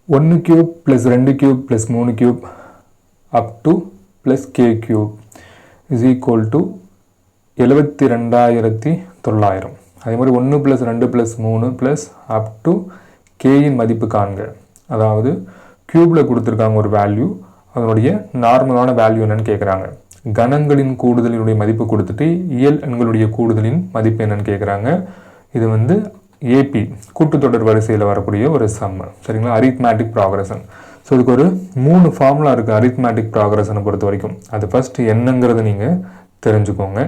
1 cube plus 2 cube plus 3 cube up to plus k cube is equal to 72900. அதே மாதிரி 1 plus 2 plus 3 plus up to k இன் மதிப்பு காண்க. அதாவது கியூபில் கொடுத்துருக்காங்க ஒரு வேல்யூ, அதனுடைய நார்மலான வேல்யூ என்னன்னு கேட்குறாங்க. கணங்களின் கூடுதலினுடைய மதிப்பு கொடுத்துட்டு இயல் எண்களுடைய கூடுதலின் மதிப்பு என்னன்னு கேட்குறாங்க. இது வந்து ஏபி கூட்டுத்தொடர் வரிசையில் வரக்கூடிய ஒரு சம். சரிங்களா, அரித்மேட்டிக் ப்ராக்ரஷன். ஸோ இதுக்கு ஒரு 3 ஃபார்முலா இருக்குது அரித்மேட்டிக் ப்ராக்ரஷனை பொறுத்த வரைக்கும். அது ஃபர்ஸ்ட் என்னங்கிறத நீங்கள் தெரிஞ்சுக்கோங்க.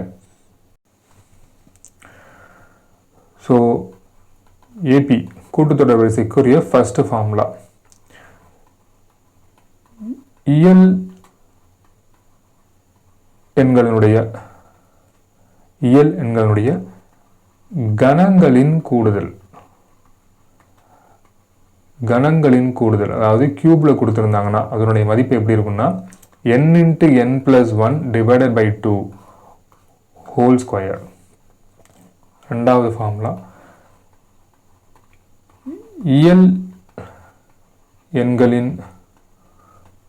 ஸோ ஏபி கூட்டுத்தொடர் வரிசைக்குரிய ஃபர்ஸ்ட் ஃபார்முலா இயல் எண்களினுடைய கணங்களின் கூடுதல் அதாவது கியூப்ல கொடுத்துருந்தாங்கன்னா அதனுடைய மதிப்பு எப்படி இருக்குன்னா n into n plus 1 divided by 2 whole square. ரெண்டாவது ஃபார்முலா இயல் எண்களின்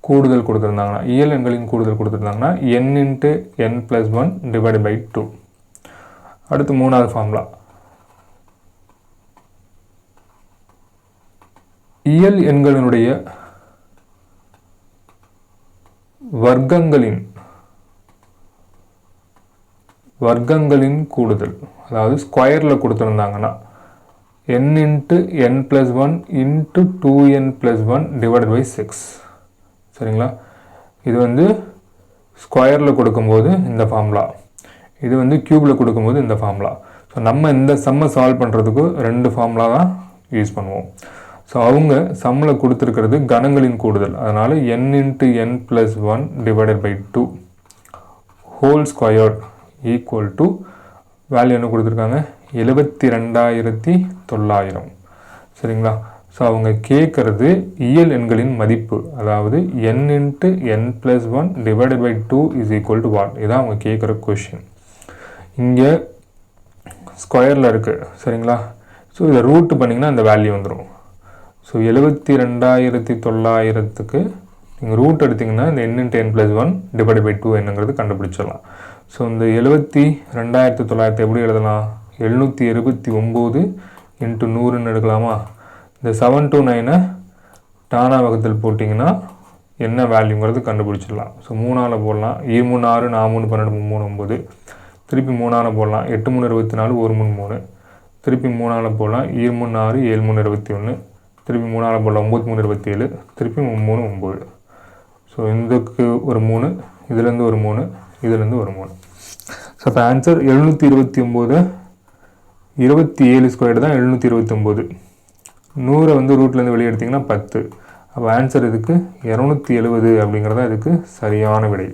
கூடுதல் கொடுத்துருந்தாங்கன்னா n into n plus 1 divided by 2. அடுத்து மூணாவது ஃபார்முலா இயல் எண்களினுடைய வர்க்கங்களின் கூடுதல், அதாவது ஸ்கொயரில் கொடுத்துருந்தாங்கன்னா n into n plus 1 into 2n plus 1 divided by 6. சரிங்களா, இது வந்து ஸ்கொயரில் கொடுக்கும்போது இந்த ஃபார்முலா, இது வந்து கியூபில் கொடுக்கும்போது இந்த ஃபார்முலா. ஸோ நம்ம இந்த சம்மை சால்வ் பண்ணுறதுக்கு 2 ஃபார்முலா தான் யூஸ் பண்ணுவோம். ஸோ அவங்க சம்மில் கொடுத்துருக்கிறது கணங்களின் கூடுதல், அதனால் n into n plus 1 divided by 2 whole square equal to value என்ன கொடுத்துருக்காங்க 72900. சரிங்களா, ஸோ அவங்க கேட்குறது இயல் எண்களின் மதிப்பு, அதாவது n into n plus 1 divided by 2 is equal to what? இதான் அவங்க கேட்குற கொஷின். இங்கே ஸ்கொயரில் இருக்குது. சரிங்களா, ஸோ இதை ரூட் பண்ணிங்கன்னா அந்த வேல்யூ வந்துடும். ஸோ 72900க்கு நீங்கள் ரூட் எடுத்திங்கன்னா இந்த n into n plus 1 divided by 2 என்னங்கிறது கண்டுபிடிச்சிடலாம். ஸோ இந்த 72900 எப்படி எழுதலாம்? 729 into 100ன்னு எடுக்கலாமா? இந்த 7 to 9 டானா வகுத்தல் போட்டிங்கன்னா என்ன வேல்யூங்கிறது கண்டுபிடிச்சிடலாம். ஸோ 3ஆல் போடலாம். 3 6 4 3 12 3 9. திருப்பி 3ஆல் போடலாம். 8 3 24 1 3 3. திருப்பி 3ஆல் போடலாம். 2 3 6 7 3 21. திருப்பி 3ஆல் போடலாம். 9 3 27. திருப்பி 3 9. ஸோ இதுக்கு ஒரு 3, இதுலேருந்து ஒரு 3, இதுலேருந்து ஒரு 3. ஸோ இப்போ ஆன்சர் 729 27 ஸ்கொயர் தான் 729. 100 வந்து ரூட்லேருந்து வெளியே எடுத்திங்கன்னா 10. அப்போ ஆன்சர் இதுக்கு 270 அப்படிங்கிறதா இதுக்கு சரியான விடை.